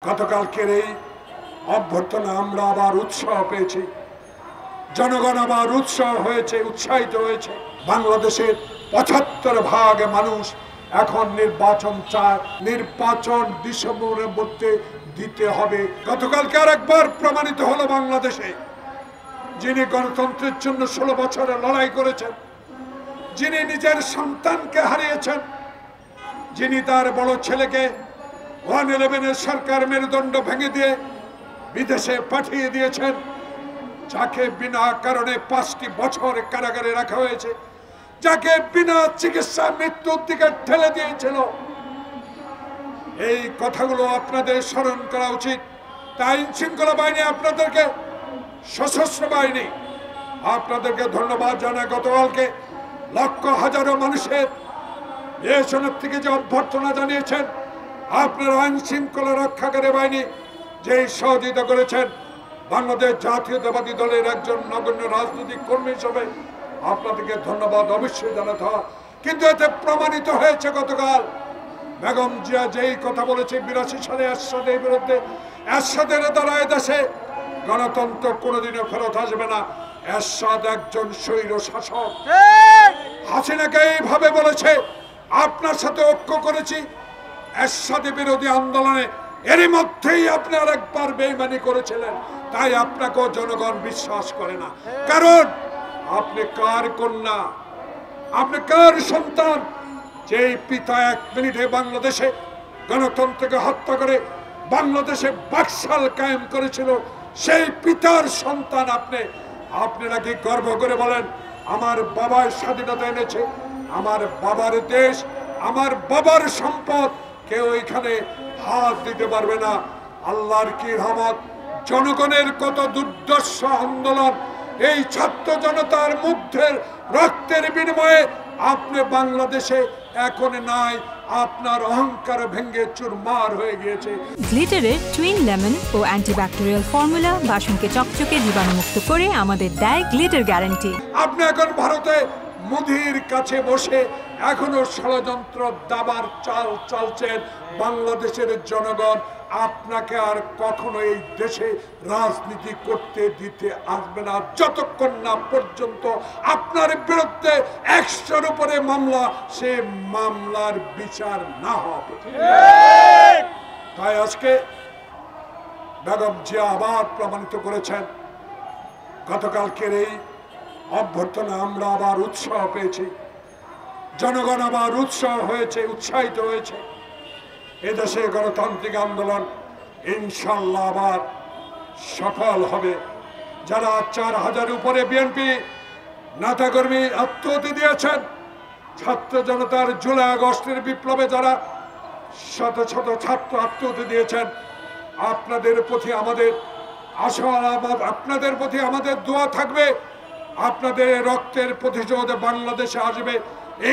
গতকালকের এই অভ্যর্থনা আমরা আবার উৎসাহ পেয়েছি, জনগণ আবার উৎসাহ হয়েছে, উৎসাহিত হয়েছে। বাংলাদেশের ৭৫% মানুষ এখন নির্বাচন চায়, নির্বাচন ডিসেম্বরের মধ্যে দিতে হবে। গতকালকে আরেকবার প্রমাণিত হলো বাংলাদেশে যিনি গণতন্ত্রের জন্য ১৬ বছরে লড়াই করেছেন, যিনি নিজের সন্তানকে হারিয়েছেন, যিনি তার বড় ছেলেকে 111 সরকার মেরুদণ্ড ভেঙে দিয়ে বিদেশে পাঠিয়ে দিয়েছেন, যাকে বিনা কারণে 5টি বছর কারাগারে রাখা হয়েছে, যাকে বিনা চিকিৎসা মৃত্যুর দিকে ঠেলে দিয়েছিল। এই কথাগুলো আপনাদের স্মরণ করা উচিত। তাই আইন শৃঙ্খলা বাহিনী আপনাদেরকে, সশস্ত্র বাহিনী আপনাদেরকে ধন্যবাদ জানায়। গতকালকে লক্ষ হাজারো মানুষের রেশনের থেকে যে অভ্যর্থনা জানিয়েছেন, আপনার আইন শৃঙ্খলা রক্ষাকারী বাহিনী যেই সহযোগিতা করেছেন, বাংলাদেশ জাতীয়তাবাদী দলের একজন নগণ্য রাজনৈতিক কর্মী হিসেবে আপনাদেরকে ধন্যবাদ অবশ্যই জানাতে হয়। কিন্তু এতে প্রমাণিত হয়েছে গতকাল বেগম জিয়া যেই কথা বলেছে ৮২ সালে এরশাদের বিরুদ্ধে, এরশাদের দ্বারা দেশে গণতন্ত্র কোনোদিনও ফেরত আসবে না। এরশাদ একজন স্বৈর শাসক। হাসিনাকে এইভাবে বলেছে, আপনার সাথে ঐক্য করেছি এরশাদের বিরোধী আন্দোলনে, এরই মধ্যেই আপনি আরেকবার বেইমানি করেছিলেন, তাই আপনাকেও জনগণ বিশ্বাস করে না। কারণ আপনি কার কন্যা, আপনি কার সন্তান? যেই পিতা 1 মিনিটে বাংলাদেশে গণতন্ত্রকে হত্যা করে বাংলাদেশে বাকশাল কায়েম করেছিল, সেই পিতার সন্তান আপনি। আপনি নাকি গর্ব করে বলেন, আমার বাবার স্বাধীনতা এনেছে, আমার বাবার দেশ, আমার বাবার সম্পদ, কেউ এখানে হাত দিতে পারবে না। আল্লাহর কি রহমত, জনগণের কত দুর্দর্শ আন্দোলন, এই ছাত্র জনতার মুগ্ধের রক্তের বিনিময়ে আপনি বাংলাদেশে এখন নাই, আপনার অহংকার ভেঙে চুরমার হয়ে গিয়েছে। গ্লিটারের টুইন লেমন ও অ্যান্টিব্যাকটেরিয়াল ফর্মুলা বাসনকে চকচকে জীবাণুমুক্ত করে আমাদের দেয় গ্লিটার গ্যারান্টি। আপনি এখন ভারতে মোদির কাছে বসে এখনো ষড়যন্ত্র দাবার চাল চালছেন। বাংলাদেশের জনগণ আপনাকে আর কখনো এই দেশে রাজনীতি করতে দিতে আসবে না, যতক্ষণ না পর্যন্ত আপনার বিরুদ্ধে 100-র উপরে মামলা, সে মামলার বিচার না হবে। তাই আজকে বেগম জিয়া আবার প্রমাণিত করেছেন। গতকালকের এই অভ্যর্থনা আমরা আবার উৎসাহ পেয়েছি, জনগণ আবার উৎসাহ হয়েছে, উৎসাহিত হয়েছে। এদেশে গণতান্ত্রিক আন্দোলন ইনশাল্লাহ আবার সফল হবে। যারা 4000 উপরে বিএনপি নেতাকর্মী আত্মহত্যা দিয়েছেন, ছাত্র জনতার জুলাই আগস্টের বিপ্লবে যারা শত শত ছাত্র আত্মহত্যা দিয়েছেন, আপনাদের প্রতি আমাদের আশা, আপনাদের প্রতি আমাদের দোয়া থাকবে। আপনাদের রক্তের প্রতিশোধ বাংলাদেশে আসবে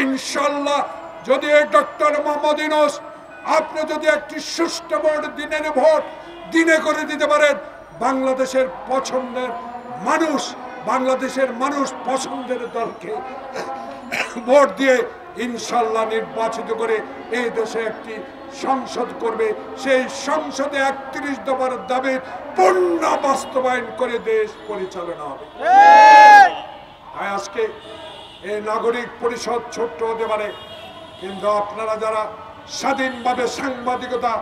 ইনশাল্লাহ। যদি ডক্টর মোহাম্মদ ইউনূস আপনি যদি একটি সুষ্ঠু ভোট, দিনের ভোট দিনে করে দিতে পারেন, বাংলাদেশের পছন্দের মানুষ, বাংলাদেশের মানুষ পছন্দের দলকে ভোট দিয়ে ইনশাল্লাহ নির্বাচিত করে এই দেশে একটি সংসদ করবে। সেই সংসদে 31 দফার দাবির পূর্ণ বাস্তবায়ন করে দেশ পরিচালনা হবে। তাই আজকে এই নাগরিক পরিষদ ছোট্ট হতে পারে, কিন্তু আপনারা যারা স্বাধীনভাবে সাংবাদিকতা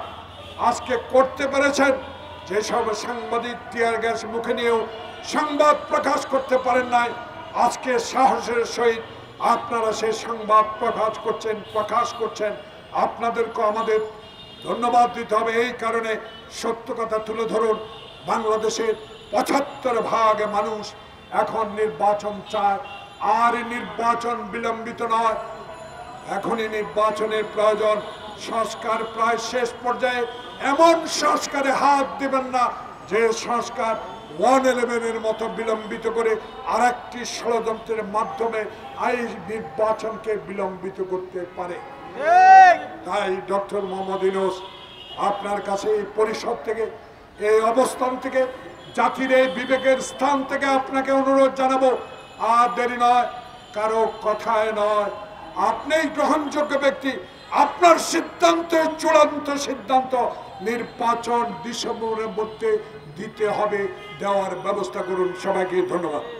আজকে করতে পেরেছেন, যেসব সাংবাদিক টিয়ার গ্যাস মুখে নিয়েও সংবাদ প্রকাশ করতে পারেন নাই, আজকে সাহসের সহিত আপনারা সেই সংবাদ প্রকাশ করছেন। আপনাদেরকে আমাদের ধন্যবাদ দিতে হবে। এই কারণে সত্য কথা তুলে ধরুন। বাংলাদেশের ৭৫% মানুষ এখন নির্বাচন চায়, আর নির্বাচন বিলম্বিত নয়, এখনই নির্বাচনের প্রয়োজন। সংস্কার প্রায় শেষ পর্যায়ে। এমন সংস্কারে হাত দিবেন না যে সংস্কার 111-এর মতো বিলম্বিত করে আরেকটি ষড়যন্ত্রের মাধ্যমে এই নির্বাচনকে বিলম্বিত করতে পারে। তাই ডক্টর মোহাম্মদ ইউনূস আপনার কাছে এই পরিষদ থেকে, এই অবস্থান থেকে, জাতির এই বিবেকের স্থান থেকে আপনাকে অনুরোধ জানাবো, আর দেরি নয়, কারো কথায় নয়, আপনিই গ্রহণযোগ্য ব্যক্তি। আপনার সিদ্ধান্ত চূড়ান্ত সিদ্ধান্ত, নির্বাচন ডিসেম্বরের মধ্যে দিতে হবে, দেওয়ার ব্যবস্থা করুন। সবাইকে ধন্যবাদ।